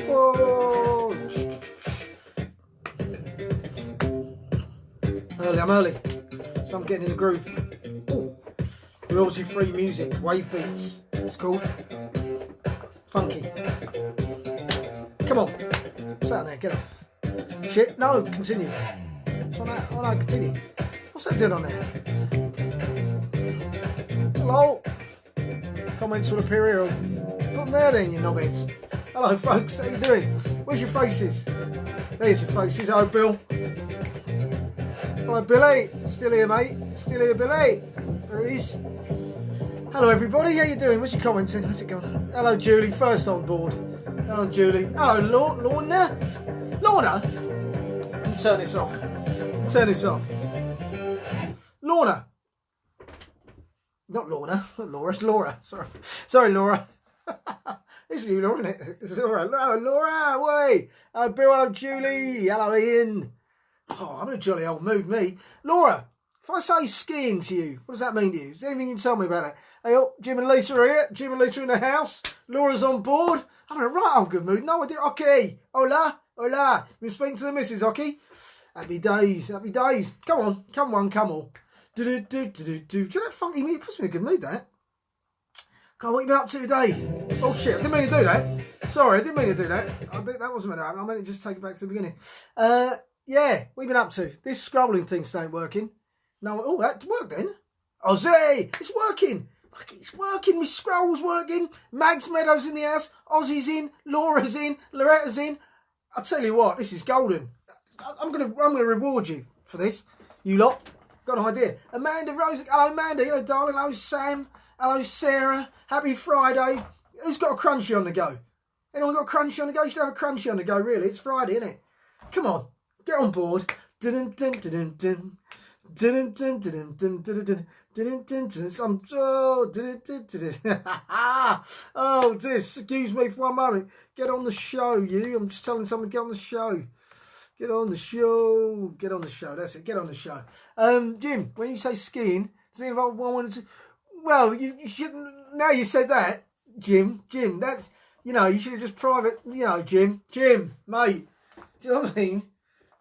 Whoa! I'm early, so I'm getting in the groove. Ooh. Royalty-free music, wave beats, it's called. Funky. Come on, what's that there? Get off. Shit, no, continue. What's on that? Oh no, continue. What's that doing on there? Hello? Comments will appear here. Put them there then, you knobheads. Hello folks, how you doing? Where's your faces? There's your faces. Hello Bill. Hello Billy. Still here mate. Still here Billy. There he is. Hello everybody, how you doing? What's your commenting? How's it going? Hello Julie, first on board. Hello Julie. Hello Lorna. Lorna? Turn this off. Turn this off. Lorna. Not Lorna, not Laura, it's Laura. Sorry Laura. It's you, Laura, isn't it? It's Laura. Hello, Laura, way. Hello, Bill, hello, Julie. Hello, Ian. Oh, I'm in a jolly old mood, me. Laura, if I say skiing to you, what does that mean to you? Is there anything you can tell me about it? Hey, oh, Jim and Lisa are here. Jim and Lisa in the house. Laura's on board. I'm in a right old good mood. No idea. Okay. Hola. Hola. You've been speaking to the missus, okay? Happy days. Happy days. Come on. Come on. Come on. Do you know that funky music? It puts me in a good mood, that. God, what have you been up to today? Oh shit, I didn't mean to do that. Sorry, I didn't mean to do that. That wasn't meant to happen. I meant to just take it back to the beginning. Yeah, what have you been up to? This scrolling thing ain't working. No, oh, that worked then. Ozzy, it's working. It's working. My scroll's working. Mags Meadows in the house. Ozzy's in. Laura's in. Loretta's in. I'll tell you what, this is golden. I'm gonna reward you for this. You lot. Got an idea. Amanda Rose. Hello, Amanda. Hello, darling. Hello, Sam. Hello, Sarah. Happy Friday. Who's got a crunchy on the go? Anyone got a crunchy on the go? You should have a crunchy on the go, really. It's Friday, isn't it? Come on. Get on board. Oh, excuse me for one moment. Get on the show, you. I'm just telling someone to get on the show. Get on the show. Get on the show. That's it. Get on the show. Jim, when you say skiing, does it involve one wanted to... Well, you shouldn't... Now you said that, Jim, that's... You know, you should have just private... You know, Jim, mate. Do you know what I mean?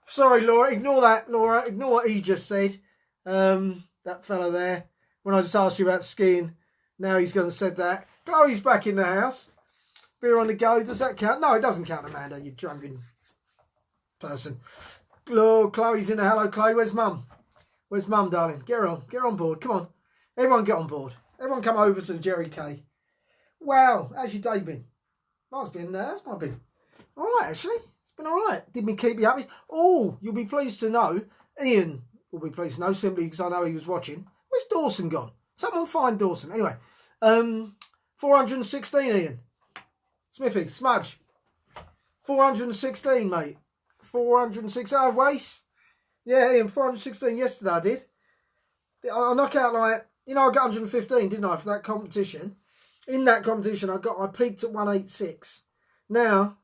Sorry, Laura. Ignore that, Laura. Ignore what he just said. That fella there. When I just asked you about skiing, now he's going to said that. Chloe's back in the house. Beer on the go. Does that count? No, it doesn't count, Amanda, you drunken... person. Chloe's in the... Hello, Chloe. Where's Mum? Where's Mum, darling? Get her on. Get her on board. Come on. Everyone get on board. Everyone come over to the Jerry K. Wow. How's your day been? Mine's been... That's might been... All right, actually. It's been all right. Did me keep you happy? Oh, you'll be pleased to know. Ian will be pleased to know, simply because I know he was watching. Where's Dawson gone? Someone find Dawson. Anyway. 416, Ian. Smithy. Smudge. 416, mate. 406. Oh, Wace. Yeah, Ian, 416 yesterday I did. I knock out like, you know, I got 115, didn't I, for that competition. In that competition, I peaked at 186. Now,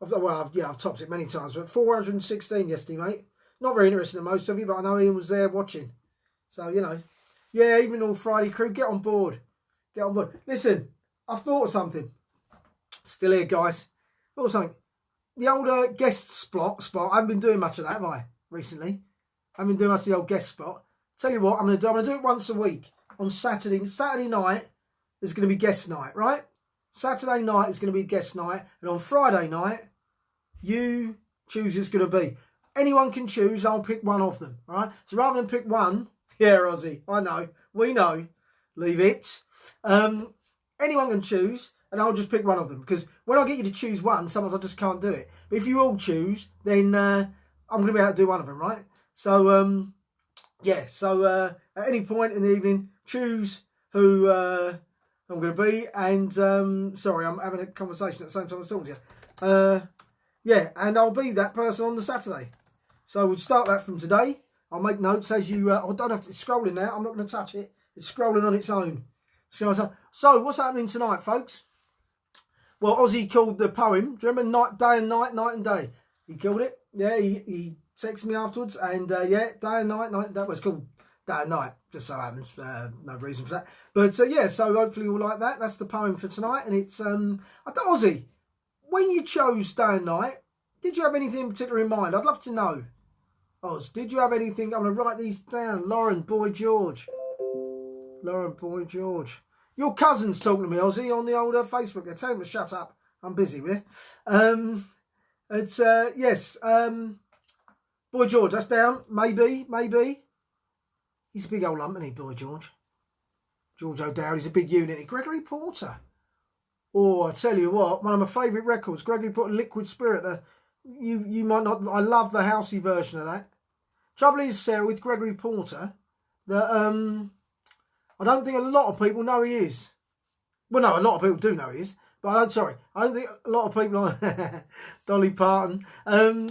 I've topped it many times, but 416 yesterday, mate. Not very interesting to most of you, but I know Ian was there watching. So, you know, yeah, even all Friday crew, get on board. Get on board. Listen, I've thought of something. Still here, guys. Thought of something. The old guest spot, I haven't been doing much of that, have I, recently? I haven't been doing much of the old guest spot. Tell you what, I'm going to do it once a week. On Saturday night, there's going to be guest night, right? Saturday night is going to be guest night. And on Friday night, you choose who's going to be. Anyone can choose, I'll pick one of them, all right? So rather than pick one, yeah, Ozzy, I know, we know, leave it. Anyone can choose. And I'll just pick one of them. Because when I get you to choose one, sometimes I just can't do it. But if you all choose, then I'm going to be able to do one of them, right? So, yeah. So, at any point in the evening, choose who I'm going to be. And, sorry, I'm having a conversation at the same time I'm talking to you. Yeah, and I'll be that person on the Saturday. So we'll start that from today. I'll make notes as you... I don't have to... It's scrolling now. I'm not going to touch it. It's scrolling on its own. So, what's happening tonight, folks? Well, Ozzy called the poem. Do you remember night, day and night, night and day? He called it. Yeah, he texted me afterwards. And yeah, day and night, night. That was called Day and Night, just so happens. No reason for that. But yeah, so hopefully you'll like that. That's the poem for tonight. And it's, Ozzy, when you chose Day and Night, did you have anything in particular in mind? I'd love to know. Oz, did you have anything? I'm going to write these down. Lauren Boy George. Lauren Boy George. Your cousin's talking to me, Ozzy, on the old Facebook. They're telling me to shut up. I'm busy with it. It's, yes. Boy George, that's down. Maybe. He's a big old lump, isn't he, Boy George? George O'Dowd, he's a big unit. Gregory Porter. Oh, I tell you what, one of my favourite records, Gregory Porter, Liquid Spirit. You might not, I love the housey version of that. Trouble is, Sarah, with Gregory Porter, that I don't think a lot of people know he is. Well, no, a lot of people do know he is. But I don't think a lot of people Dolly Parton. Who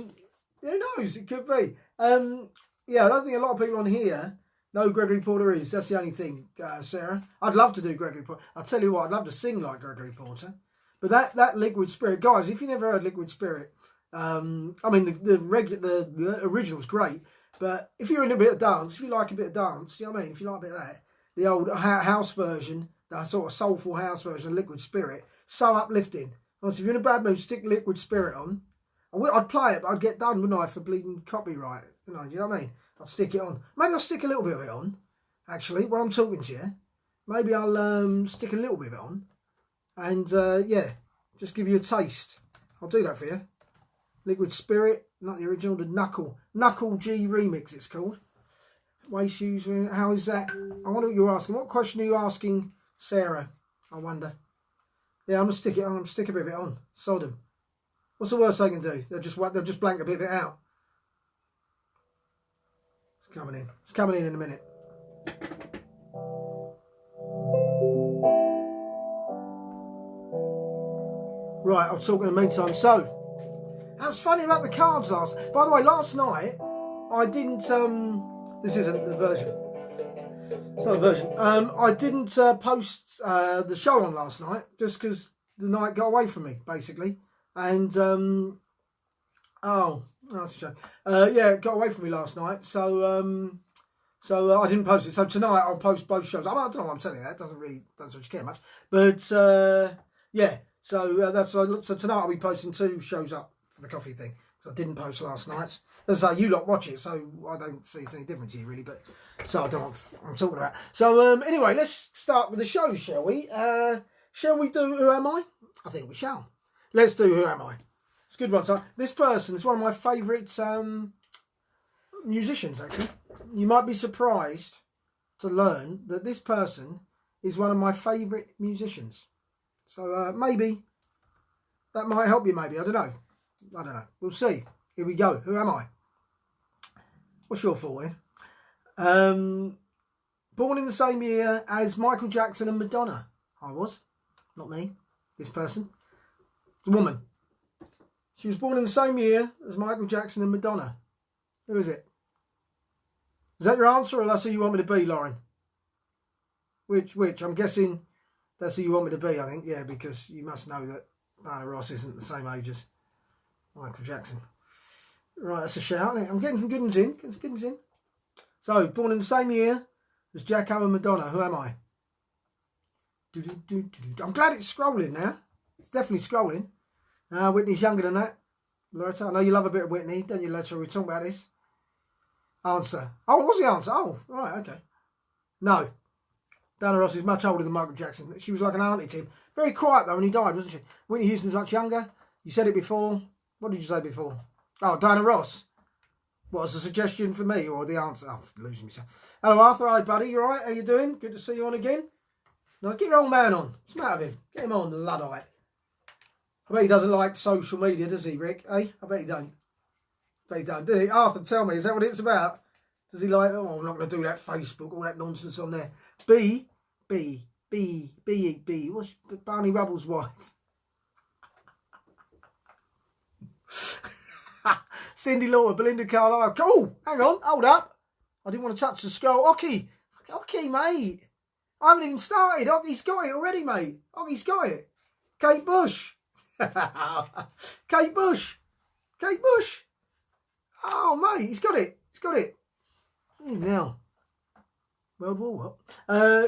knows? It could be. Yeah, I don't think a lot of people on here know who Gregory Porter is. That's the only thing, Sarah. I'd love to do Gregory Porter. I'll tell you what, I'd love to sing like Gregory Porter. But that Liquid Spirit, guys, if you never heard Liquid Spirit, I mean, the original's great. But if you're in a bit of dance, if you like a bit of dance, you know what I mean? If you like a bit of that, the old house version, that sort of soulful house version of Liquid Spirit, so uplifting. Honestly, if you're in a bad mood, stick Liquid Spirit on. I'd play it, but I'd get done, wouldn't I, for bleeding copyright. You know what I mean? I'd stick it on. Maybe I'll stick a little bit of it on, actually, while I'm talking to you. Maybe I'll stick a little bit of it on. And, yeah, just give you a taste. I'll do that for you. Liquid Spirit, not the original, the Knuckle G remix it's called. Waist shoes, how is that? I wonder what you're asking. What question are you asking, Sarah? I wonder. Yeah, I'm going to stick it on. I'm going to stick a bit of it on. Sod them. What's the worst they can do? They'll just blank a bit of it out. It's coming in. It's coming in a minute. Right, I'll talk in the meantime. So, that was funny about the cards last. By the way, last night I didn't. This isn't the version. It's not a version. I didn't post the show on last night just because the night got away from me, basically. And oh, that's a shame. Yeah, it got away from me last night, so I didn't post it. So tonight I'll post both shows. I don't know why I'm telling you that. It doesn't really care much. But yeah, so tonight I'll be posting 2 shows up for the coffee thing because I didn't post last night. As I say, you lot watch it, so I don't see it's any different to you really. But so I don't know what I'm talking about. So anyway, let's start with the show, shall we? Shall we do Who Am I? I think we shall. Let's do Who Am I? It's a good one. So this person is one of my favourite musicians, actually. You might be surprised to learn that this person is one of my favourite musicians. So maybe that might help you, maybe. I don't know. We'll see. Here we go. Who am I? What's your thought, Ian? Born in the same year as Michael Jackson and Madonna. I was. Not me. This person. It's a woman. She was born in the same year as Michael Jackson and Madonna. Who is it? Is that your answer, or that's who you want me to be, Lauren? Which? I'm guessing that's who you want me to be, I think. Yeah, because you must know that Diana Ross isn't the same age as Michael Jackson. Right, that's a shout. I'm getting some good ones in. So, born in the same year as Jacko and Madonna. Who am I? I'm glad it's scrolling now. It's definitely scrolling. Whitney's younger than that. Loretta, I know you love a bit of Whitney, don't you, Loretta? We're talking about this. Answer. Oh, what was the answer? Oh, right, okay. No. Diana Ross is much older than Michael Jackson. She was like an auntie to him. Very quiet, though, when he died, wasn't she? Whitney Houston's much younger. You said it before. What did you say before? Oh, Diana Ross. What was the suggestion for me or the answer? Oh, I'm losing myself. Hello, Arthur. Hi, buddy. You all right? How you doing? Good to see you on again. Now, get your old man on. What's the matter with him? Get him on, the Luddite. I bet he doesn't like social media, does he, Rick? Eh? I bet he don't. They don't, do he? Arthur, tell me, is that what it's about? Does he like, oh, I'm not going to do that Facebook, all that nonsense on there. B. What's Barney Rubble's wife? Cindy Lauper, Belinda Carlisle. Oh, hang on, hold up. I didn't want to touch the scroll. Ocky, mate. I haven't even started. Ocky's got it already, mate. Ocky's got it. Kate Bush. Kate Bush. Oh, mate, he's got it. Now. World War what?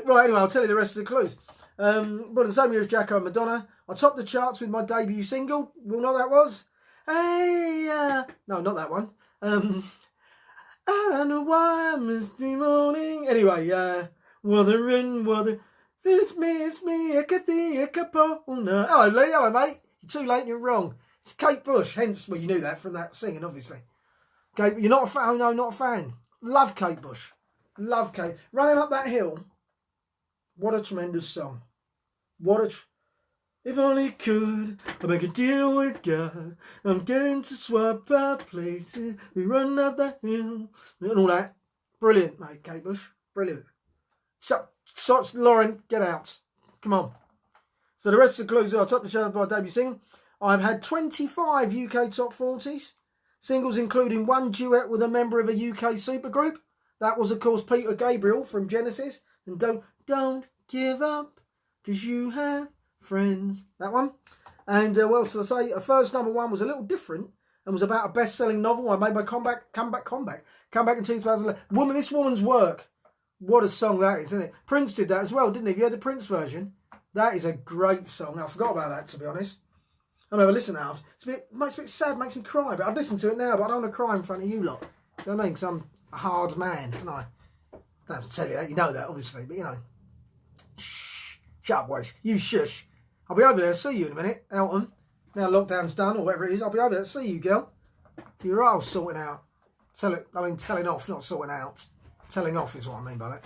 Right, anyway, I'll tell you the rest of the clues. Born the same year as Jacko and Madonna. I topped the charts with my debut single. You all know what that was? Hey, no, not that one. I don't know why I'm misty morning. Anyway, Wuthering, it's me, a Capona. Hello, Lee. Hello, mate. You're too late and you're wrong. It's Kate Bush. Hence, well, you knew that from that singing, obviously. Kate, you're not a fan? No, not a fan. Love Kate Bush. Love Kate. Running Up That Hill. What a tremendous song. If only could I make a deal with God. I'm getting to swap our places. We run up that hill and all that. Brilliant, mate, Kate Bush. Brilliant. Lauren, get out. Come on. So the rest of the clues are top the chart by debut single. I've had 25 UK top 40s. Singles including one duet with a member of a UK supergroup. That was, of course, Peter Gabriel from Genesis. And Don't Give Up, 'cause you have friends. That one. And what else did I say? A first number one was a little different and was about a best-selling novel. I made my comeback in 2011. This Woman's Work. What a song that is, isn't it? Prince did that as well, didn't he? Have you heard the Prince version? That is a great song. I forgot about that, to be honest. I'll never listen now. Makes me a bit sad, makes me cry, but I'd listen to it now, but I don't want to cry in front of you lot. Do you know what I mean? Because I'm a hard man, and I don't have to tell you that. You know that, obviously, but you know. Shh. Shut up, Waste. You shush. I'll be over there to see you in a minute, Elton. Now lockdown's done, or whatever it is, I'll be over there to see you, girl. You're all sorting out. Telling off, not sorting out. Telling off is what I mean by that.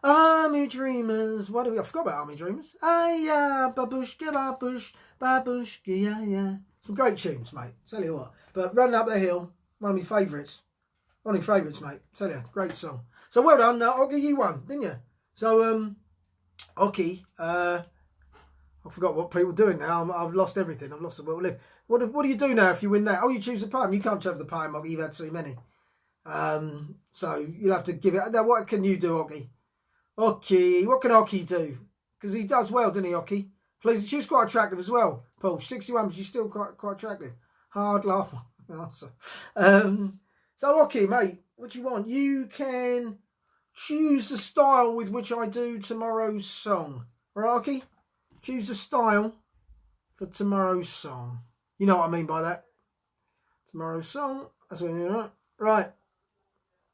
Army Dreamers. I forgot about Army Dreamers. Babushka, babushka, yeah. Some great tunes, mate. Tell you what. But Running Up the Hill, one of my favourites. One of my favourites, mate. Tell you, great song. So well done, Oggy, you won, didn't you? So, Oggy, I forgot what people are doing now. I've lost everything. I've lost the will to live. What do you do now if you win that? Oh, you choose a poem. You can't choose the poem, Oggy. You've had too many. So you'll have to give it. Now, what can you do, Oggy? Oggy, what can Oggy do? Because he does well, doesn't he, Oggy? Please, she's quite attractive as well. Paul, 61, but she's still quite attractive. Hard laugh answer. So, Oggy, mate, what do you want? You can choose the style with which I do tomorrow's song. Right, Oggy? Choose the style for tomorrow's song. You know what I mean by that. Tomorrow's song. That's what you're right. Right.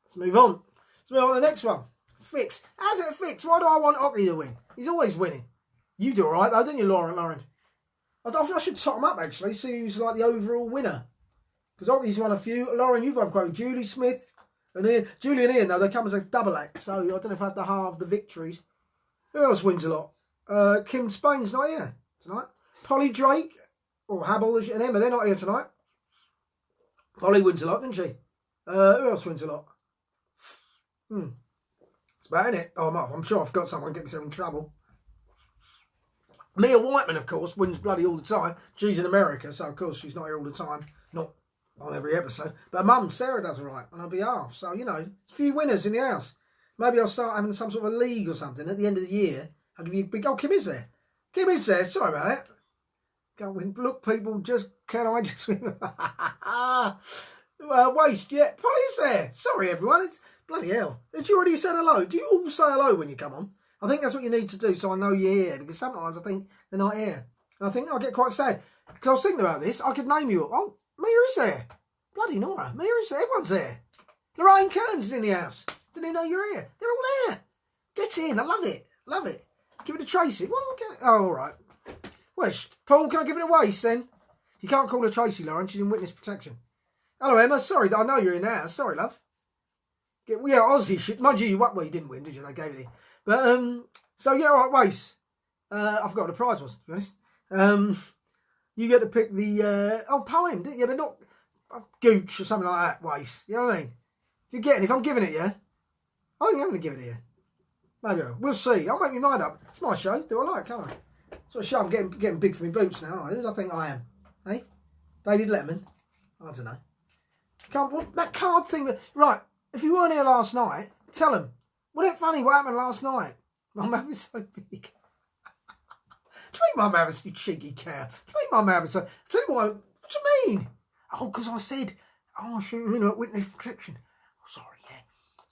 Let's move on. Let's move on to the next one. Fix. How's it Fix? Why do I want Oggy to win? He's always winning. You do all right, though, don't you, Lauren? I think I should top him up, actually, see who's like the overall winner. Because Oggy's won a few. Lauren, you've won quite. Julie Smith and Ian. Julie and Ian, though, they come as a double act. So I don't know if I have to halve the victories. Who else wins a lot? Kim Spain's not here tonight. Polly Drake or Habble and Emma, they're not here tonight. Polly wins a lot, doesn't she? Who else wins a lot? That's about it. Oh, I'm sure I've got someone get myself in trouble. Mia Whiteman, of course, wins bloody all the time. She's in America, so of course she's not here all the time. Not on every episode. But her mum, Sarah, does all right on her behalf. So, you know, a few winners in the house. Maybe I'll start having some sort of a league or something at the end of the year. I'll give you a big... Oh, Kim is there. Kim is there. Sorry about that. Go win. Look, people, can I just win? Waste, yeah. Polly's there. Sorry, everyone. It's bloody hell. Did you already say hello? Do you all say hello when you come on? I think that's what you need to do so I know you're here. Because sometimes I think they're not here. And I think I'll get quite sad. Because I was thinking about this. I could name you. Oh, Mia is there. Bloody Nora. Mia is there. Everyone's there. Lorraine Kearns is in the house. Didn't even know you were here. They're all there. Get in. I love it. Love it. Give it to Tracy. What am I getting? Oh, all right. Well, Paul, can I give it a waste then? You can't call her Tracy, Lauren. She's in witness protection. Hello, Emma. Sorry, I know you're in there. Sorry, love. Yeah, Aussie shit. Mind you, you didn't win, did you? They gave it to you. But, so yeah, all right, Waste. I forgot what the prize was, to be honest. You get to pick the, poem, didn't you? But not Gooch or something like that, Waste. You know what I mean? If I'm giving it you, I don't think I'm going to give it to you. Maybe we'll see. I'll make my mind up. It's my show. Do I like, can't I? It's a show. I'm getting big for my boots now. Who do I think I am? Hey? David Letterman? I don't know. That card thing. Right. If you weren't here last night, tell them. Wasn't it funny what happened last night? My mouth is so big. Do you think my mouth is, you cheeky cow? Do you think my mouth is so... Tell you what do you mean? Oh, because I said, I should, witness protection. Oh, sorry, yeah.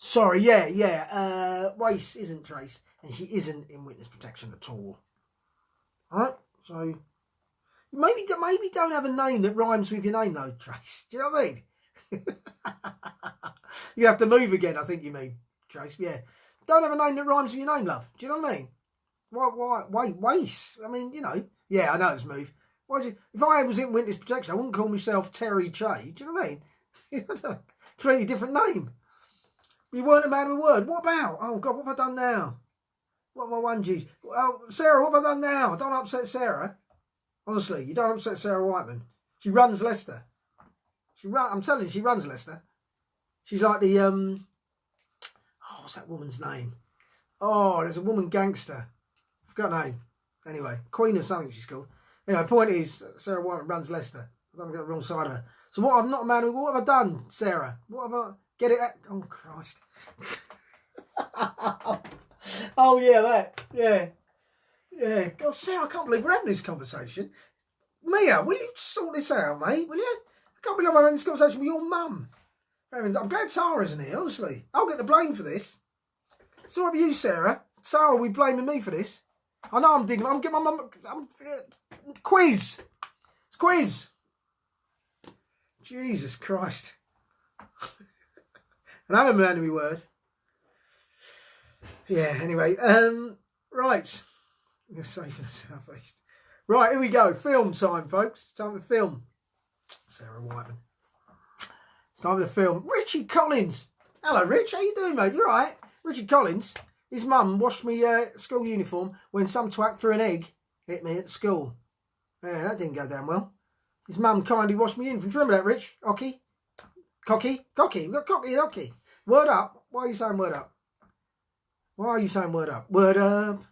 Sorry, yeah. Wace isn't Trace, and she isn't in witness protection at all. Alright, so maybe don't have a name that rhymes with your name though, Trace. Do you know what I mean? You have to move again, I think you mean, Trace. Yeah. Don't have a name that rhymes with your name, love. Do you know what I mean? Why, Wace? I mean, you know. Yeah, I know it's move. If I was in witness protection, I wouldn't call myself Terry Che. Do you know what I mean? Completely different name. You weren't a man of a word. What about? Oh, God, what have I done now? What have I won, geez? Oh, Sarah, what have I done now? Don't upset Sarah. Honestly, you don't upset Sarah Whiteman. She runs Leicester. I'm telling you, she runs Leicester. She's like the, what's that woman's name? Oh, there's a woman gangster. I've got her name. Anyway, Queen of something she's called. Anyway, point is, Sarah Whiteman runs Leicester. I don't get the wrong side of her. So what? I'm not a man who. What have I done, Sarah? What have I? Get it? Oh Christ! Oh yeah, that. Yeah. God, Sarah, I can't believe we're having this conversation. Mia, will you sort this out, mate? Will you? I can't believe I'm having this conversation with your mum. I'm glad Tara isn't here. Honestly, I'll get the blame for this. It's all right with you, Sarah. Sarah will be blaming me for this. I know I'm digging. I'm getting my mum. Quiz. It's quiz. Jesus Christ. And I'm a man of my word. Yeah, anyway. Right. We're safe in the southeast. Right, here we go. Film time, folks. It's time to film. Sarah Whiteman. It's time to film. Richie Collins. Hello, Rich. How you doing, mate? You all right? Richard Collins. His mum washed me school uniform when some twat threw an egg at me at school. Yeah, that didn't go down well. His mum kindly washed me in. Do you remember that, Rich? Cocky? We've got cocky and hockey. Word up. Why are you saying word up? Why are you saying word up? Word up.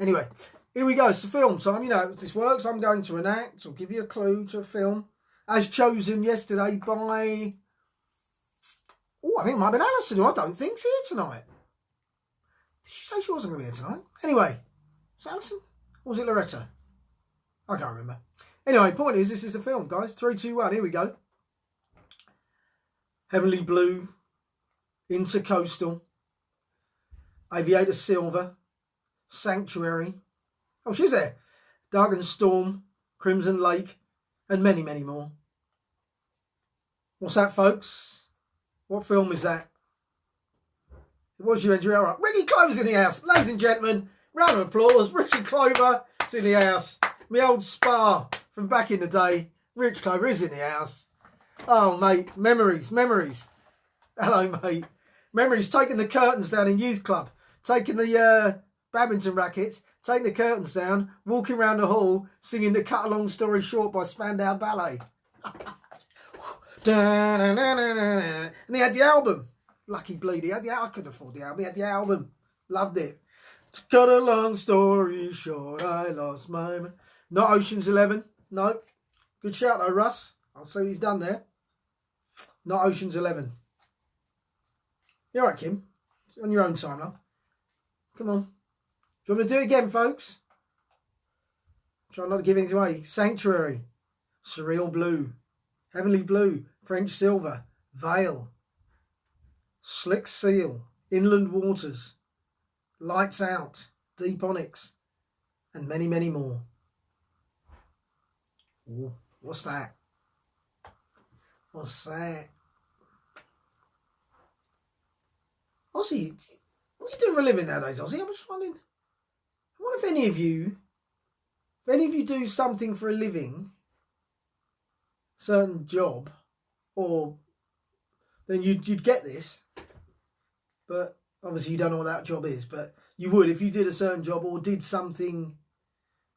Anyway, here we go. It's the film time. You know, if this works, I'm going to enact or give you a clue to a film as chosen yesterday by... Oh, I think it might have been Alison, who I don't think's here tonight. Did she say she wasn't going to be here tonight? Anyway, was it Alison? Or was it Loretta? I can't remember. Anyway, point is, this is the film, guys. 3, 2, 1, here we go. Heavenly Blue, Intercoastal, Aviator Silver, Sanctuary. Oh, she's there. Dark and Storm, Crimson Lake, and many, many more. What's that, folks? What film is that? It was you, Andrew. All right. Ricky Clover's in the house. Ladies and gentlemen, round of applause. Richard Clover is in the house. My old spa from back in the day. Rich Clover is in the house. Oh, mate. Memories. Hello, mate. Memories. Taking the curtains down in youth club. Taking the badminton rackets. Taking the curtains down. Walking around the hall. Singing the Cut a Long Story Short by Spandau Ballet. And he had the album. Lucky bleed. I couldn't afford the album. He had the album. Loved it. To cut a long story short, I lost my... Not Ocean's 11. No. Good shout though, Russ. I'll see what you've done there. Not Ocean's 11. You alright, Kim? It's on your own time now. Come on. Do you want me to do it again, folks? Try not to give anything away. Sanctuary. Surreal Blue. Heavenly Blue. French Silver. Veil. Slick Seal. Inland Waters. Lights Out. Deep Onyx. And many, many more. Ooh, what's that? What's that? Ozzy, what are you doing for a living nowadays, Ozzy? I'm just wondering. I wonder if any of you do something for a living, certain job, or then you'd get this. But obviously you don't know what that job is, but you would if you did a certain job or did something,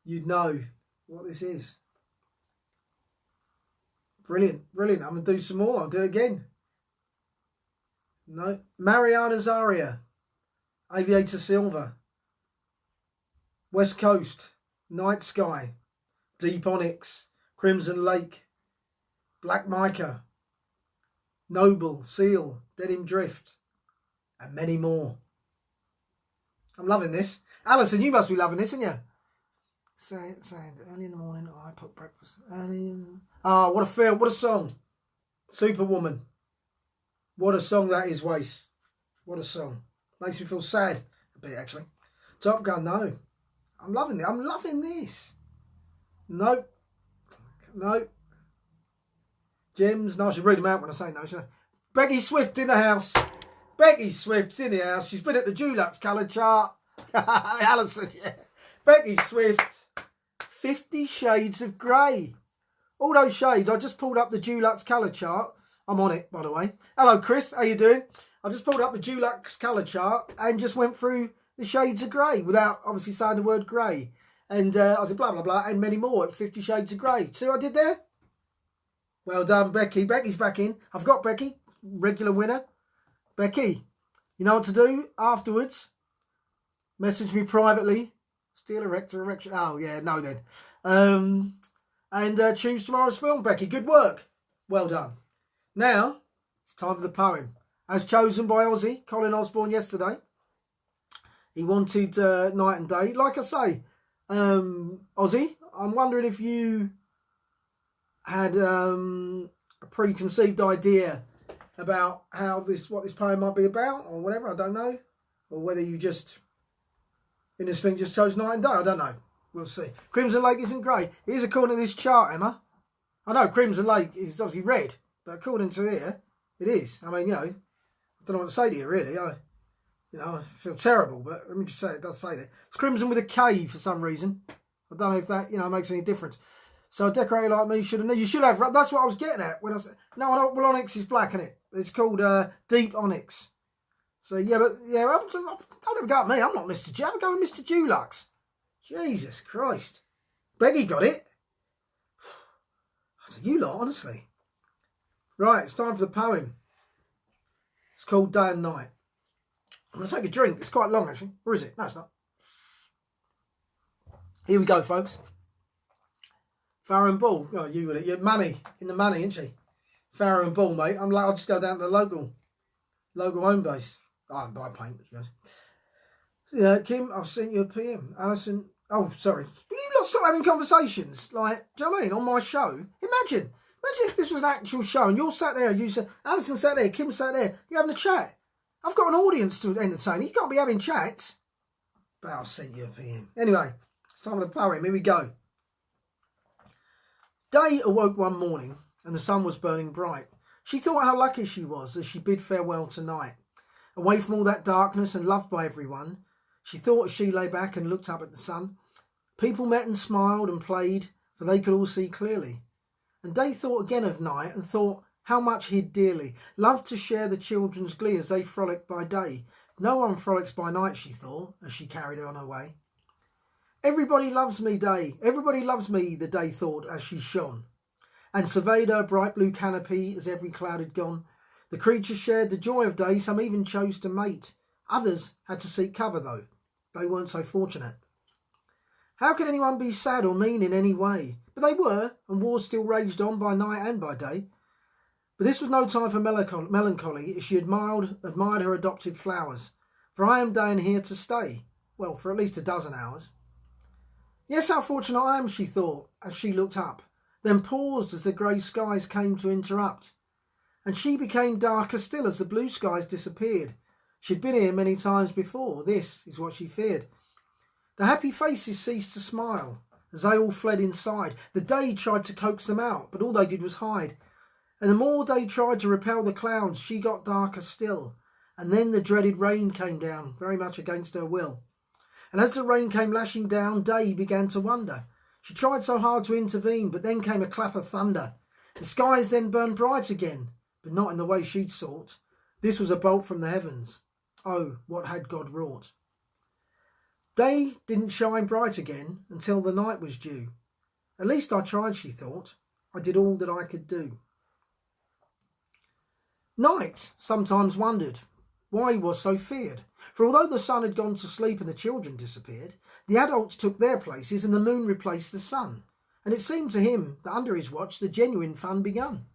you'd know what this is. Brilliant. I'm going to do some more. I'll do it again. No. Mariana Zaria. Aviator Silver. West Coast. Night Sky. Deep Onyx. Crimson Lake. Black Mica. Noble. Seal. Dead in Drift. And many more. I'm loving this. Alison, you must be loving this, aren't you? Saying early in the morning, I put breakfast early. Ah, what a film, what a song. Superwoman. What a song that is, Wace. What a song. Makes me feel sad a bit, actually. Top Gun, no. I'm loving it. I'm loving this. Nope. Nope. Gems. No, I should read them out when I say no, should I? Becky Swift in the house. Becky Swift's in the house. She's been at the Dulux colour chart. Alison, yeah. Becky Swift. 50 Shades of Grey. All those shades. I just pulled up the Dulux colour chart. I'm on it, by the way. Hello, Chris. How you doing? I just pulled up the Dulux colour chart and just went through the shades of grey without obviously saying the word grey. And I said blah, blah, blah, and many more at 50 Shades of Grey. See what I did there? Well done, Becky. Becky's back in. I've got Becky, regular winner. Becky, you know what to do afterwards? Message me privately. Steel erection. Oh, yeah, no then. And choose tomorrow's film, Becky. Good work. Well done. Now, it's time for the poem. As chosen by Ozzy, Colin Osborne, yesterday. He wanted Night and Day. Like I say, Ozzy, I'm wondering if you had a preconceived idea about what this poem might be about, or whatever. I don't know, or whether you just innocently just chose Night and Day. I don't know. We'll see. Crimson Lake isn't grey. It is according to this chart, Emma. I know Crimson Lake is obviously red, but according to here, it is. I mean, you know, I don't know what to say to you really. I feel terrible, but let me just say it does say that. It's crimson with a K for some reason. I don't know if that, makes any difference. So a decorator like me you should have, that's what I was getting at when I said, no, I know, well, onyx is black, isn't it? It's called deep onyx. So yeah, but yeah, don't ever go at me. I'm not Mr. J. I'm going Mr. Dulux. Jesus Christ. Becky got it. You lot, honestly. Right, it's time for the poem. It's called Day and Night. I'm going to take a drink. It's quite long, actually. Or is it? No, it's not. Here we go, folks. Farrow and Ball. Oh, you're money. In the money, isn't she? Farrow and Ball, mate. I'll just go down to the local home base. I don't buy paint, to be honest. Yeah, Kim, I've sent you a PM. Alison, oh, sorry. Will you not stop having conversations? Like, do you know what I mean? On my show. Imagine if this was an actual show and you're sat there and you said, Alison sat there, Kim sat there, you're having a chat. I've got an audience to entertain. You can't be having chats. But I'll send you a PM. Anyway, it's time for the poem. Here we go. Day awoke one morning and the sun was burning bright. She thought how lucky she was as she bid farewell to night. Away from all that darkness and loved by everyone, she thought as she lay back and looked up at the sun. People met and smiled and played, for they could all see clearly. And Day thought again of night and thought how much he'd dearly loved to share the children's glee as they frolicked by day. No one frolics by night, she thought, as she carried on her way. Everybody loves me, Day. Everybody loves me, the Day thought as she shone, and surveyed her bright blue canopy as every cloud had gone. The creatures shared the joy of Day, some even chose to mate. Others had to seek cover, though. They weren't so fortunate. How could anyone be sad or mean in any way? But they were, and wars still raged on by night and by day. But this was no time for melancholy as she admired her adopted flowers. For I am Day and here to stay. Well, for at least a dozen hours. Yes, how fortunate I am, she thought, as she looked up, then paused as the grey skies came to interrupt. And she became darker still as the blue skies disappeared. She'd been here many times before. This is what she feared. The happy faces ceased to smile as they all fled inside. The Day tried to coax them out, but all they did was hide. And the more Day tried to repel the clouds, she got darker still. And then the dreaded rain came down, very much against her will. And as the rain came lashing down, Day began to wonder. She tried so hard to intervene, but then came a clap of thunder. The skies then burned bright again, but not in the way she'd sought. This was a bolt from the heavens. Oh, what had God wrought? Day didn't shine bright again until the night was due. At least I tried, she thought. I did all that I could do. Night sometimes wondered why he was so feared. For although the sun had gone to sleep and the children disappeared, the adults took their places and the moon replaced the sun. And it seemed to him that under his watch the genuine fun begun.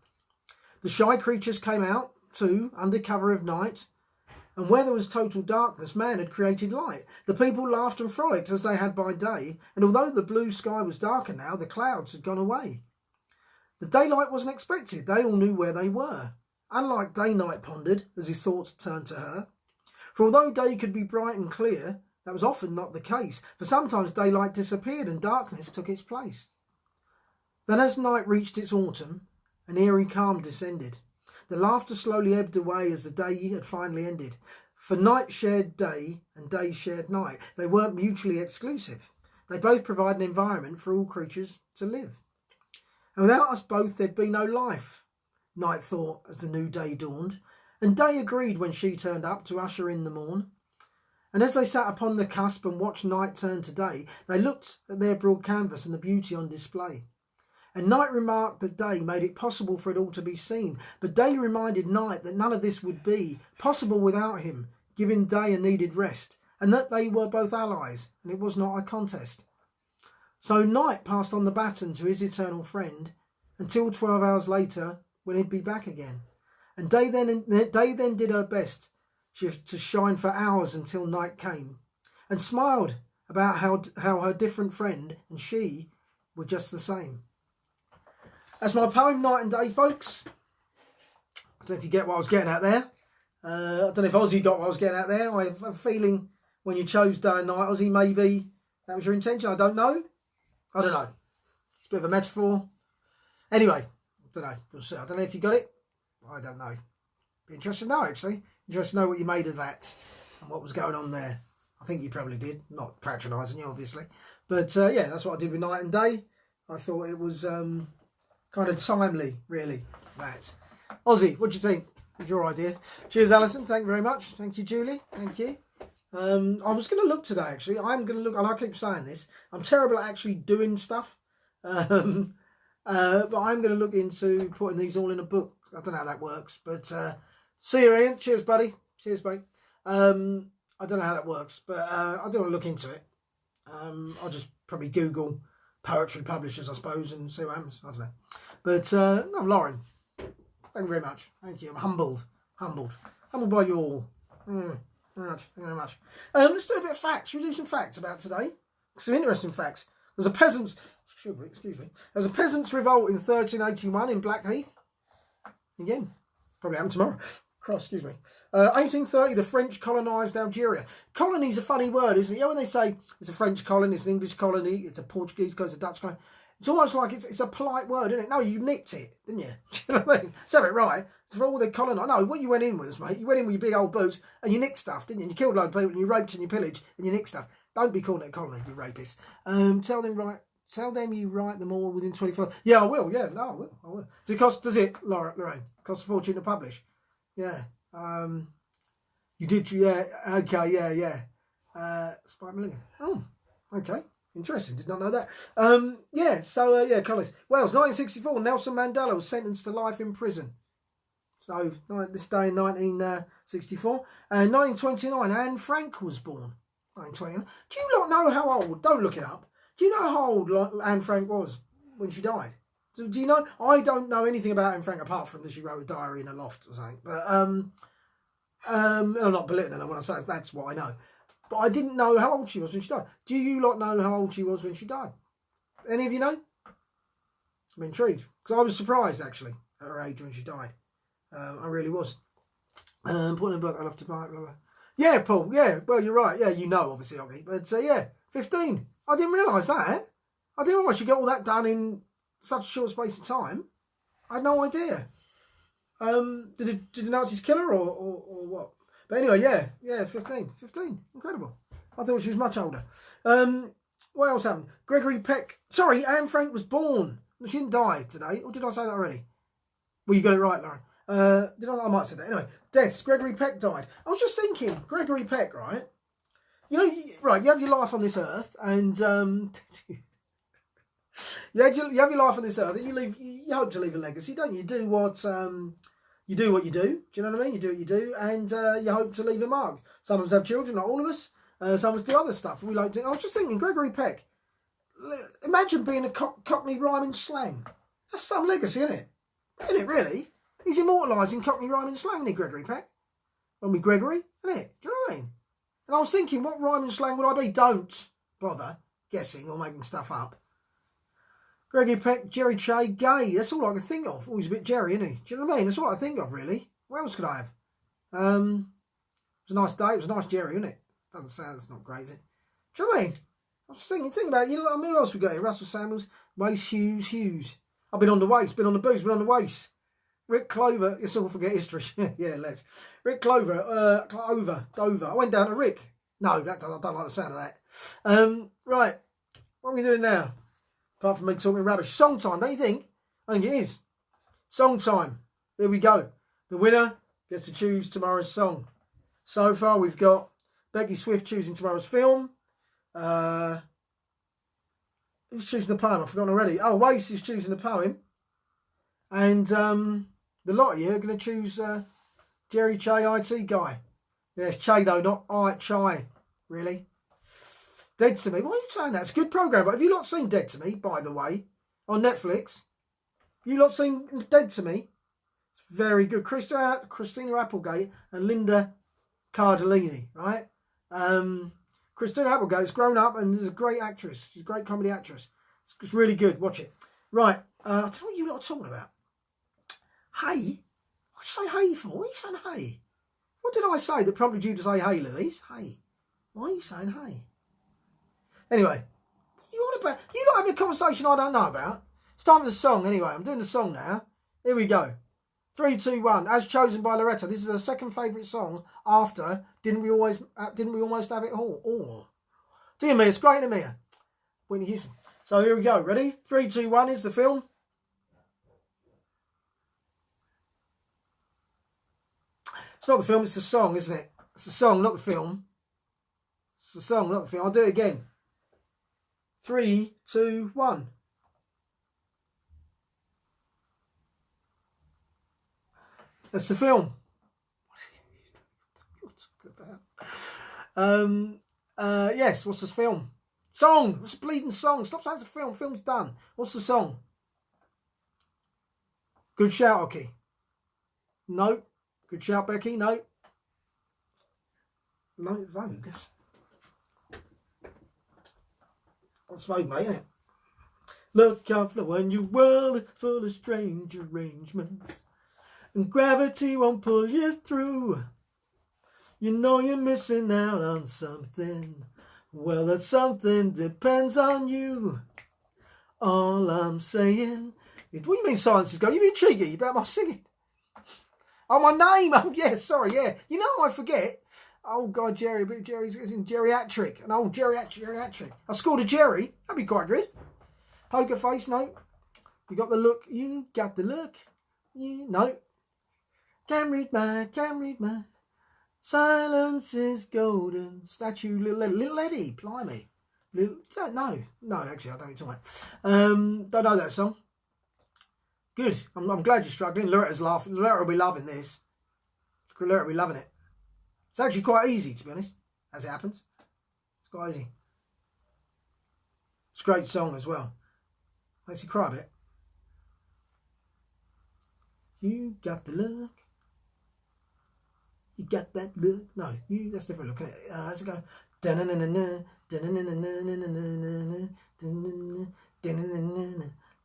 The shy creatures came out, too, under cover of night. And where there was total darkness, man had created light. The people laughed and frolicked as they had by day, and although the blue sky was darker now, the clouds had gone away. The daylight wasn't expected. They all knew where they were. Unlike Day, Night pondered, as his thoughts turned to her. For although day could be bright and clear, that was often not the case, for sometimes daylight disappeared and darkness took its place. Then as night reached its autumn, an eerie calm descended. The laughter slowly ebbed away as the day had finally ended. For night shared day and day shared night. They weren't mutually exclusive. They both provide an environment for all creatures to live. And without us both there'd be no life, Night thought as the new day dawned, and Day agreed when she turned up to usher in the morn. And as they sat upon the cusp and watched night turn to day, they looked at their broad canvas and the beauty on display. And Night remarked that Day made it possible for it all to be seen, but Day reminded Night that none of this would be possible without him, giving Day a needed rest, and that they were both allies, and it was not a contest. So Night passed on the baton to his eternal friend, until 12 hours later, when he'd be back again. And Day then did her best to shine for hours until night came, and smiled about how her different friend and she were just the same. That's my poem, Night and Day, folks. I don't know if you get what I was getting at there. I don't know if Ozzy got what I was getting at there. I have a feeling when you chose Day and Night, Ozzy, maybe that was your intention. I don't know. It's a bit of a metaphor. Anyway, I don't know. We'll see. I don't know if you got it. I don't know. Be interested to know, actually. Interested to know what you made of that and what was going on there. I think you probably did. Not patronising you, obviously. But yeah, that's what I did with Night and Day. I thought it was kind of timely, really, that. Ozzy, what do you think? It's your idea. Cheers, Alison. Thank you very much. Thank you, Julie. Thank you. I was going to look today, actually. I'm going to look, and I keep saying this. I'm terrible at actually doing stuff. But I'm going to look into putting these all in a book. I don't know how that works. But see you, Ian. Cheers, buddy. Cheers, mate. I don't know how that works. But I do want to look into it. I'll just probably Google poetry publishers, I suppose, and see what happens. I don't know. But no, Lauren, thank you very much. Thank you. I'm humbled by you all. Thank you very much. Let's do a bit of facts. Should we do some facts about today? Some interesting facts. There's a peasants. Excuse me. There's a peasants' revolt in 1381 in Blackheath. Again, probably happened tomorrow. Excuse me. 1830, the French colonised Algeria. Colony's a funny word, isn't it? You know when they say it's a French colony, it's an English colony, it's a Portuguese colony, it's a Dutch colony. It's almost like it's a polite word, isn't it? No, you nicked it, didn't you? Do you know what I mean? Say it right. It's for all the colonised. No, what you went in was, mate, you went in with your big old boots and you nicked stuff, didn't you? And you killed a load of people and you raped and you pillaged and you nicked stuff. Don't be calling it a colony, you rapists. Tell them you write them all within 24. Yeah, I will. Yeah, no, I will. Does it, Lorraine? Cost a fortune to publish. Yeah. You did, yeah. Okay, yeah. Spike Milligan. Oh, okay. Interesting. Did not know that. Yeah, colours. Wales, 1964. Nelson Mandela was sentenced to life in prison. So, this day in 1964. 1929, Anne Frank was born. 1929. Do you not know how old? Don't look it up. Do you know how old Anne Frank was when she died? Do you know? I don't know anything about Anne Frank apart from that she wrote a diary in a loft or something. But I'm not belittling her when I say that's what I know. But I didn't know how old she was when she died. Do you lot know how old she was when she died? Any of you know? I'm intrigued because I was surprised actually at her age when she died. I really was. Putting a book, I love to buy it. Blah, blah. Yeah, Paul. Yeah, well, you're right. Yeah, you know, obviously, Oggy. But yeah, 15. I didn't realise that. I didn't realise she got all that done in such a short space of time. I had no idea. Did the Nazis kill her or what? But anyway, yeah, 15. 15. Incredible. I thought she was much older. What else happened? Gregory Peck. Sorry, Anne Frank was born. She didn't die today. Or did I say that already? Well, you got it right, Lauren. I might have said that. Anyway, deaths. Gregory Peck died. I was just thinking, Gregory Peck, right? You know, you have your life on this earth, and you have your life on this earth, and you hope to leave a legacy, don't you? You do what you do. Do you know what I mean? You do what you do, and you hope to leave a mark. Some of us have children, not all of us. Some of us do other stuff. We like to. I was just thinking, Gregory Peck. Imagine being a Cockney rhyming slang. That's some legacy, isn't it? Isn't it really? He's immortalising Cockney rhyming slang, isn't he, Gregory Peck? Well, me Gregory, isn't it? Do you know what I mean? And I was thinking, what rhyming slang would I be? Don't bother guessing or making stuff up. Gregory Peck, Jerry Che, gay. That's all I can think of. Oh, he's a bit Jerry, isn't he? Do you know what I mean? That's all I think of, really. What else could I have? was a nice day. It was a nice Jerry, wasn't it? Doesn't sound, it's not great, is it? Do you know what I mean? I was thinking about it. You know, who else we got here? Russell Samuels, Wace Hughes. I've been on the Wace, been on the booze, been on the Wace. Rick Clover, let's all forget history. Yeah, let's. Rick Clover, Dover. I went down to Rick. No, I don't like the sound of that. Right, what are we doing now? Apart from me talking rubbish. Song time, don't you think? I think it is. Song time. Here we go. The winner gets to choose tomorrow's song. So far, we've got Becky Swift choosing tomorrow's film. Who's choosing the poem? I've forgotten already. Oh, Wace is choosing the poem. And the lot of you are going to choose Jerry Che IT guy. Yeah, it's Che though, not I Chai. Really? Dead to Me. Why are you saying that? It's a good programme. But have you not seen Dead to Me, by the way, on Netflix? Have you not seen Dead to Me? It's very good. Christina Applegate and Linda Cardellini, right? Christina Applegate's grown up and is a great actress. She's a great comedy actress. It's really good. Watch it. Right. I don't know what you lot are talking about. Hey? What did you say hey for? What are you saying hey? What did I say that prompted you to say hey, Louise? Hey. Why are you saying hey? Anyway. You lot having a conversation I don't know about. It's time for the song anyway. I'm doing the song now. Here we go. 3, 2, 1. As chosen by Loretta. This is her second favourite song after Didn't We Almost Have It All? Dear me, it's great to me. Whitney Houston. So here we go. Ready? 3, 2, 1 is the film. It's not the film, it's the song, isn't it? It's the song, not the film. It's the song, not the film. I'll do it again. 3, 2, 1. That's the film. Yes, what's this film? Song! What's a bleeding song? Stop saying it's a film. Film's done. What's the song? Good shout, Oki. No. Good shout, Becky. No. No, Vogue. That's Vogue, mate, isn't it? Look out for when your world is full of strange arrangements and gravity won't pull you through. You know you're missing out on something. Well, that something depends on you. All I'm saying is, what do you mean silence is going? You mean cheeky about my singing? Oh, my name. Oh, yeah, sorry, yeah. You know I forget. Oh, God, Jerry. But Jerry's in geriatric. An old geriatric. I scored a Jerry. That'd be quite good. Poker face, no. You got the look. You got the look. You, no. Can't read my silence is golden. Statue, little Eddie, blimey. No, actually, I don't know what you're talking about. Don't know that song. Good. I'm glad you're struggling. Loretta's laughing. Loretta will be loving this. Loretta will be loving it. It's actually quite easy, to be honest, as it happens. It's quite easy. It's a great song as well. Makes you cry a bit. You got the look. You got that look. No, that's different look, isn't it? How's it go?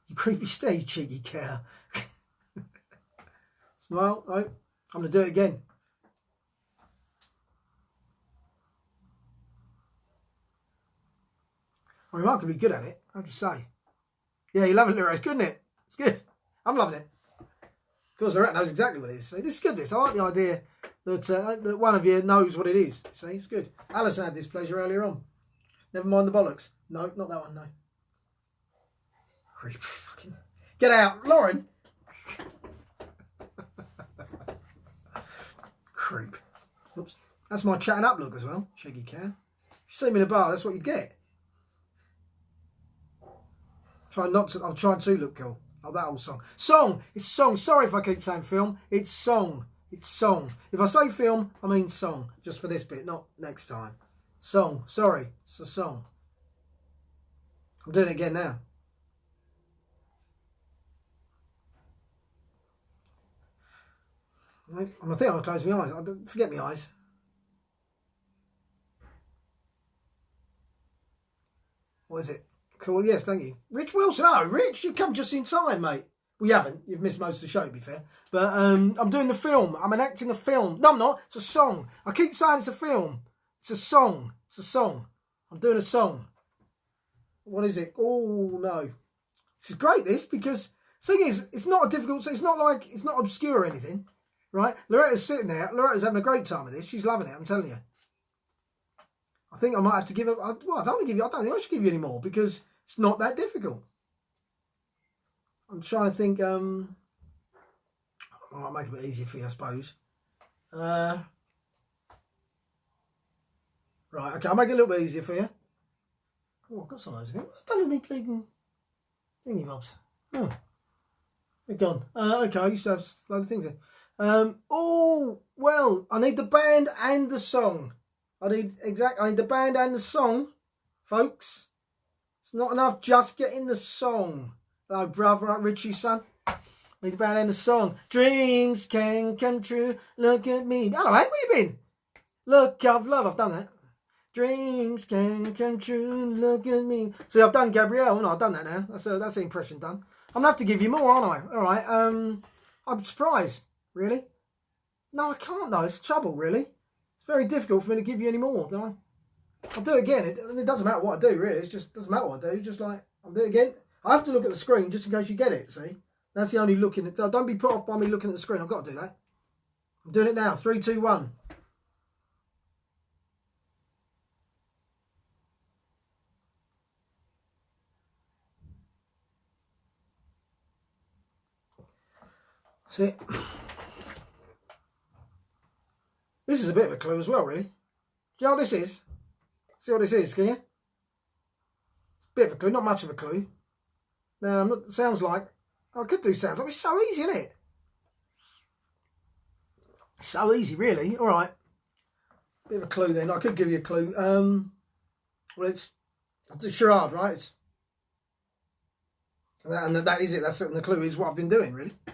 You creepy stay, cheeky cow. Well, no, I'm going to do it again. I'm remarkably good at it, I have to say. Yeah, you love it, Loretta. It's good, isn't it? It's good. I'm loving it. Of course, Loretta knows exactly what it is. So this is good, this. I like the idea that one of you knows what it is. See, it's good. Alison had this pleasure earlier on. Never mind the bollocks. No, not that one, no. Creep. Fucking get out, Lauren. Creep. Oops. That's my chatting up look as well. Shaggy cow. If you see me in a bar, that's what you'd get. I've tried to look cool. Oh, that old song. Song. It's song. Sorry if I keep saying film. It's song. It's song. If I say film, I mean song. Just for this bit, not next time. Song. Sorry. It's a song. I'm doing it again now. I think I'm going to close my eyes. Forget my eyes. What is it? Cool. Yes, thank you. Rich Wilson. Oh, Rich, you come just in time, mate. Well, you haven't. You've missed most of the show, to be fair. But I'm doing the film. I'm enacting a film. No, I'm not. It's a song. I keep saying it's a film. It's a song. It's a song. I'm doing a song. What is it? Oh, no. This is great, this, because the thing is, it's not a difficult... It's not like... It's not obscure or anything, right? Loretta's sitting there. Loretta's having a great time with this. She's loving it, I'm telling you. I think I might have to give her... Well, I don't want to give you... I don't think I should give you any more, because it's not that difficult. I'm trying to think, I might make it a bit easier for you, I suppose. Right, okay, I'll make it a little bit easier for you. Oh, I've got some of those again. I've done with me bleeding thingy bobs. Oh, they're gone. Okay, I used to have a load of things there. Oh, well, I need the band and the song. I need the band and the song, folks. It's not enough just getting the song. Oh, brother, Richie's son. Need the band and the song. Dreams can come true. Look at me. Hello, Hank, where you been? Look of love. I've done that. Dreams can come true. Look at me. See, I've done Gabrielle. No, I've done that now. That's the impression done. I'm gonna have to give you more, aren't I? All right. I'm surprised. Really? No, I can't though. It's trouble, really. It's very difficult for me to give you any more. Don't I? I'll do it again. It doesn't matter what I do, really. It just doesn't matter what I do. Just like I'll do it again. I have to look at the screen just in case you get it, see? That's the only looking at... Don't be put off by me looking at the screen. I've got to do that. I'm doing it now. 3, 2, 1. See? This is a bit of a clue as well, really. Do you know what this is? See what this is, can you? It's a bit of a clue. Not much of a clue. No, sounds like... I could do sounds like... It's so easy, isn't it? So easy, really. All right. Bit of a clue then. I could give you a clue. Well, it's a charade, right? And that is it. That's the clue is what I've been doing, really. I'm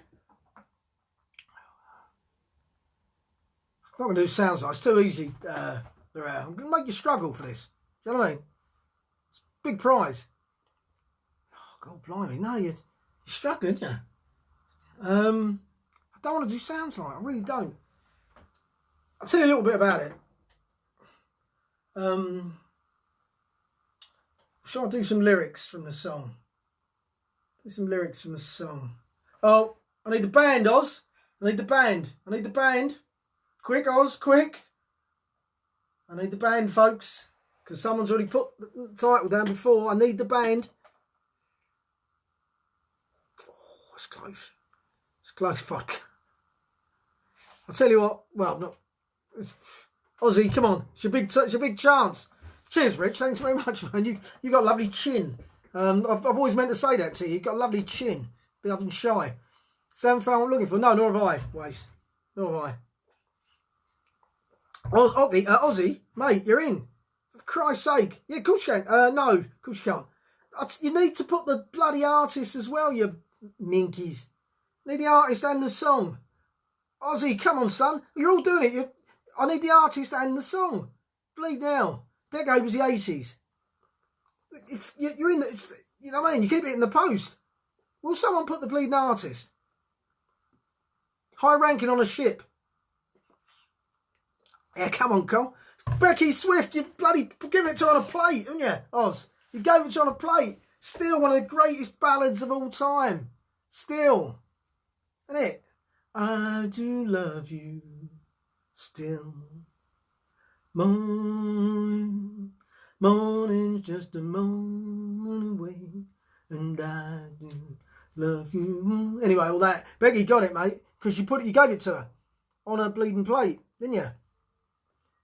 not going to do sounds like... It's too easy. I'm going to make you struggle for this. Do you know what I mean? It's a big prize. Oh, God, blimey. No, you're struggling, aren't you? I don't want to do sounds like. I really don't. I'll tell you a little bit about it. Shall I do some lyrics from the song? Do some lyrics from the song. Oh, I need the band, Oz. I need the band. I need the band. Quick, Oz, quick. I need the band, folks. Because someone's already put the title down before. I need the band. Oh, it's close. It's close, vodka. I'll tell you what. Well, not. Ozzy, come on. It's your big chance. Cheers, Rich. Thanks very much, man. You got a lovely chin. I've always meant to say that to you. You've got a lovely chin. But I've been shy. Sam found what I'm looking for. No, nor have I, Wace. Nor have I. Ozzy, mate, you're in. For Christ's sake. Yeah, of course you can. No, of course you can't. You need to put the bloody artist as well, you minkies. You need the artist and the song. Ozzy, come on, son. You're all doing it. I need the artist and the song. Bleed now. Decade was the 80s. You're in the... You know what I mean? You keep it in the post. Will someone put the bleeding artist? High ranking on a ship. Yeah, come on, Cole. Becky Swift, you bloody give it to her on a plate, haven't you, Oz? You gave it to her on a plate. Still one of the greatest ballads of all time. Still. Isn't it? I do love you. Still. Morning's just a moment away. And I do love you. Anyway, all that. Becky got it, mate. Because you gave it to her on a bleeding plate, didn't you?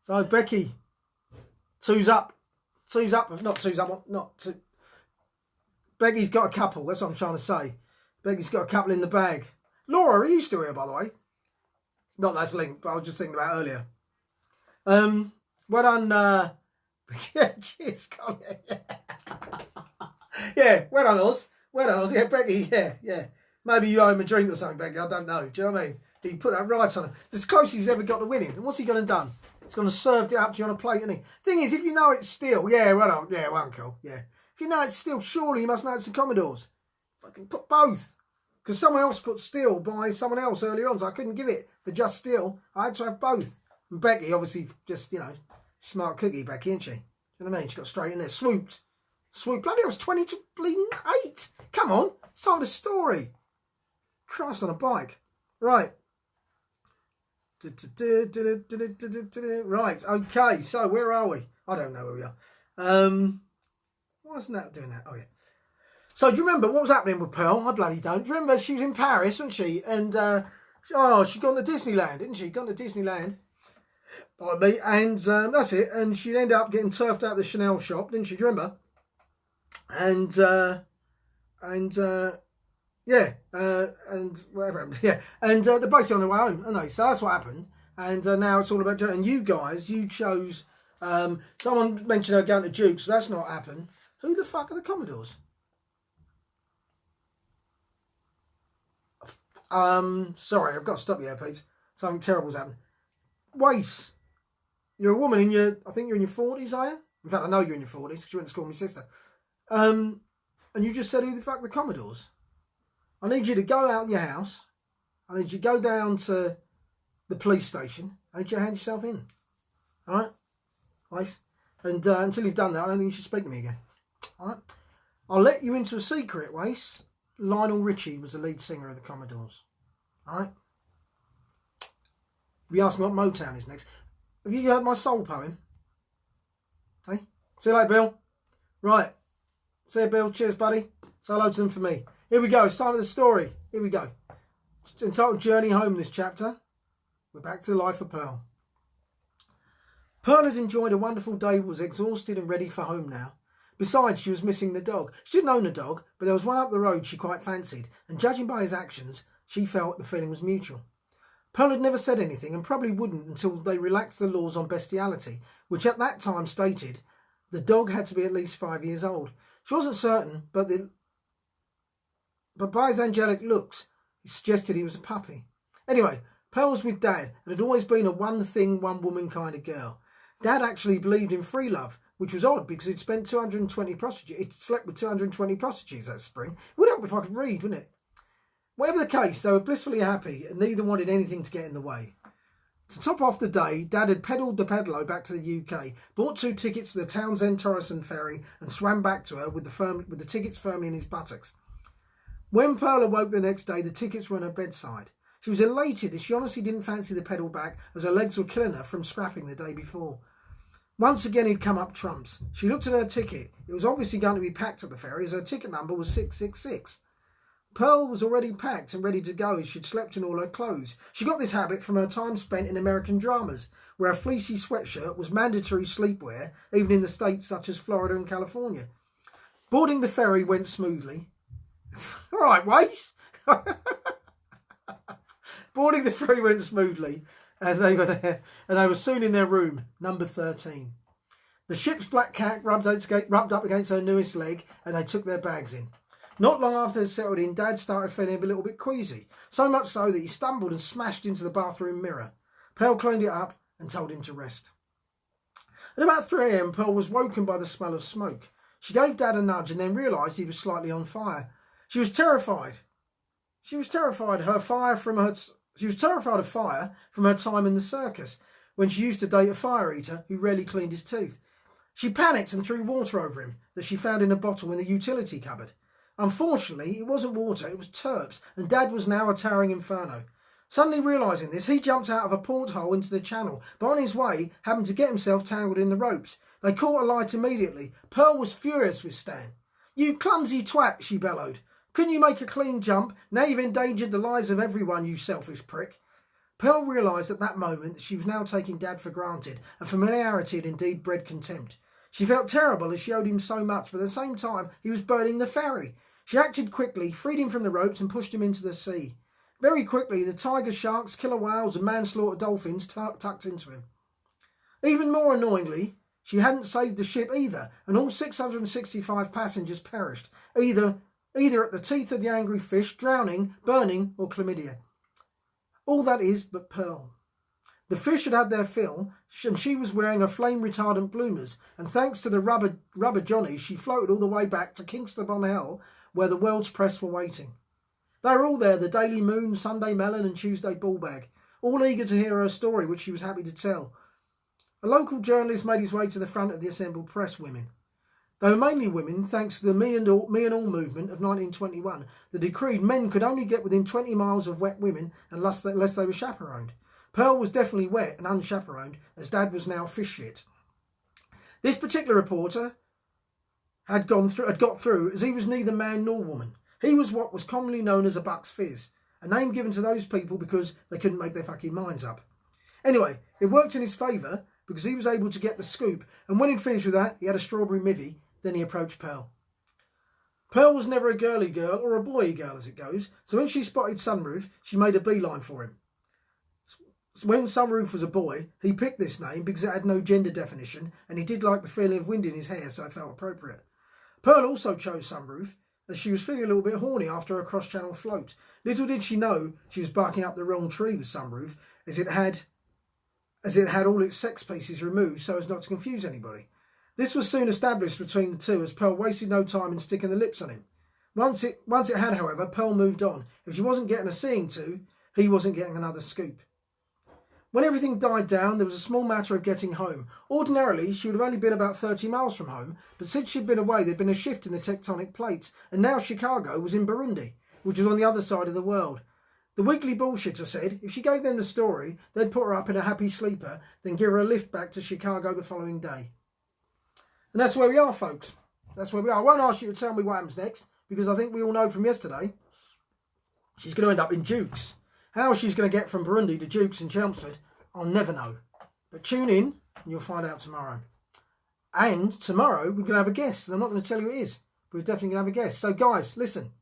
So Becky, two's up. Not two's up, not two. Becky's got a couple, that's what I'm trying to say. Becky's got a couple in the bag. Laura, are you still here, by the way? Not that's linked, but I was just thinking about earlier. Well done, yeah, cheers, Colin. Yeah, well done, Oz. Yeah, Becky, yeah. Maybe you owe him a drink or something, Becky, I don't know. Do you know what I mean? He put that right on it. It's as close as he's ever got to winning. And what's he going to do? He's going to serve it up to you on a plate, isn't he? Thing is, if you know it's still, yeah, well, Uncle, yeah. If you know it's still, surely you must know it's the Commodores. Fucking put both. Because someone else put steel by someone else earlier on, so I couldn't give it for just steel. I had to have both. And Becky, obviously, just, you know, smart cookie, Becky, isn't she? You know what I mean? She got straight in there, swooped. Bloody, I was 20-8. Come on, it's time the story. Christ on a bike. Right. Right, okay, so where are we? I don't know where we are. Why isn't that doing that? Oh, yeah. So do you remember what was happening with Pearl? I bloody don't. Do you remember she was in Paris, wasn't she? And, she'd gone to Disneyland, didn't she? Gone to Disneyland. Pardon me. And that's it. And she'd end up getting turfed out of the Chanel shop, didn't she? Do you remember? And whatever. Yeah. And they're basically on their way home, aren't they? So that's what happened. And now it's all about... And you guys, you chose... someone mentioned her going to Duke, so that's not happened. Who the fuck are the Commodores? Sorry, I've got to stop you here, peeps. Something terrible's happened. Wace, you're a woman in your... I think you're in your 40s, are you? In fact, I know you're in your 40s because you went to school with my sister. And you just said, who the fuck are the Commodores? I need you to go out of your house. I need you to go down to the police station. I need you to hand yourself in. All right? Wace? And until you've done that, I don't think you should speak to me again. All right? I'll let you into a secret, Wace. Lionel Richie was the lead singer of the Commodores. All right? If you ask me what Motown is next. Have you heard my soul poem? Hey? See you later, Bill. Right. See you, Bill. Cheers, buddy. Say hello to them for me. Here we go. It's time for the story. Here we go. It's entitled Journey Home, this chapter. We're back to the life of Pearl. Pearl had enjoyed a wonderful day, was exhausted and ready for home now. Besides, she was missing the dog. She didn't own a dog, but there was one up the road she quite fancied, and judging by his actions, she felt the feeling was mutual. Pearl had never said anything, and probably wouldn't until they relaxed the laws on bestiality, which at that time stated the dog had to be at least 5 years old. She wasn't certain, but by his angelic looks, it suggested he was a puppy. Anyway, Pearl was with Dad, and had always been a one-thing, one-woman kind of girl. Dad actually believed in free love, which was odd because he'd spent 220 prostitutes. He'd slept with 220 prostitutes that spring. It would help if I could read, wouldn't it? Whatever the case, they were blissfully happy, and neither wanted anything to get in the way. To top off the day, Dad had pedalled the pedalo back to the UK, bought 2 tickets to the Townsend Torreston ferry, and swam back to her with the tickets firmly in his buttocks. When Pearl awoke the next day, the tickets were on her bedside. She was elated as she honestly didn't fancy the pedal back, as her legs were killing her from scrapping the day before. Once again he'd come up trumps. She looked at her ticket. It was obviously going to be packed at the ferry, as her ticket number was 666. Pearl was already packed and ready to go as she'd slept in all her clothes. She got this habit from her time spent in American dramas, where a fleecy sweatshirt was mandatory sleepwear, even in the states such as Florida and California. Boarding the ferry went smoothly. All right, Wace. Boarding the ferry went smoothly, and they were there, and they were soon in their room, number 13. The ship's black cat rubbed up against her newest leg, and they took their bags in. Not long after they settled in, Dad started feeling a little bit queasy, so much so that he stumbled and smashed into the bathroom mirror. Pearl cleaned it up and told him to rest. At about 3 a.m, Pearl was woken by the smell of smoke. She gave Dad a nudge and then realised he was slightly on fire. She was terrified. She was terrified of fire from her time in the circus, when she used to date a fire eater who rarely cleaned his teeth. She panicked and threw water over him that she found in a bottle in the utility cupboard. Unfortunately, it wasn't water, it was turps, and Dad was now a towering inferno. Suddenly realising this, he jumped out of a porthole into the channel, but on his way happened to get himself tangled in the ropes. They caught a light immediately. Pearl was furious with Stan. "You clumsy twat," she bellowed. "Couldn't you make a clean jump? Now you've endangered the lives of everyone, you selfish prick." Pearl realised at that moment that she was now taking Dad for granted, and familiarity had indeed bred contempt. She felt terrible as she owed him so much, but at the same time he was burning the ferry. She acted quickly, freed him from the ropes and pushed him into the sea. Very quickly the tiger sharks, killer whales and manslaughter dolphins tucked into him. Even more annoyingly, she hadn't saved the ship either, and all 665 passengers perished, either at the teeth of the angry fish, drowning, burning or chlamydia. All that is but Pearl. The fish had had their fill, and she was wearing her flame-retardant bloomers, and thanks to the rubber Johnnies, she floated all the way back to Kingston upon Hull, where the world's press were waiting. They were all there, the Daily Moon, Sunday Melon and Tuesday Ballbag, all eager to hear her story, which she was happy to tell. A local journalist made his way to the front of the assembled press women. They were mainly women, thanks to the Me and All movement of 1921 that decreed men could only get within 20 miles of wet women unless they were chaperoned. Pearl was definitely wet and unchaperoned, as Dad was now fish shit. This particular reporter had got through as he was neither man nor woman. He was what was commonly known as a Bucks Fizz, a name given to those people because they couldn't make their fucking minds up. Anyway, it worked in his favour because he was able to get the scoop, and when he'd finished with that, he had a strawberry mivvy. Then he approached Pearl. Pearl was never a girly girl or a boy girl as it goes, so when she spotted Sunroof, she made a beeline for him. When Sunroof was a boy, he picked this name because it had no gender definition, and he did like the feeling of wind in his hair, so it felt appropriate. Pearl also chose Sunroof as she was feeling a little bit horny after a cross-channel float. Little did she know she was barking up the wrong tree with Sunroof, as it had all its sex pieces removed so as not to confuse anybody. This was soon established between the two, as Pearl wasted no time in sticking the lips on him. Once it had, however, Pearl moved on. If she wasn't getting a seeing to, he wasn't getting another scoop. When everything died down, there was a small matter of getting home. Ordinarily, she would have only been about 30 miles from home, but since she'd been away, there'd been a shift in the tectonic plates, and now Chicago was in Burundi, which was on the other side of the world. The weekly bullshitter said if she gave them the story, they'd put her up in a happy sleeper, then give her a lift back to Chicago the following day. And that's where we are, folks. That's where we are. I won't ask you to tell me what happens next, because I think we all know from yesterday she's going to end up in Dukes. How she's going to get from Burundi to Dukes in Chelmsford, I'll never know. But tune in and you'll find out tomorrow. And tomorrow we're going to have a guest, and I'm not going to tell you who it is, but we're definitely going to have a guest. So guys, listen,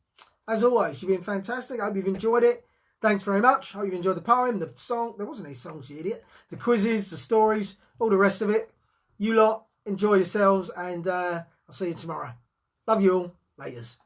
as always, you've been fantastic. I hope you've enjoyed it. Thanks very much. I hope you've enjoyed the poem, the song. There wasn't any songs, you idiot. The quizzes, the stories, all the rest of it. You lot, enjoy yourselves, and I'll see you tomorrow. Love you all. Laters.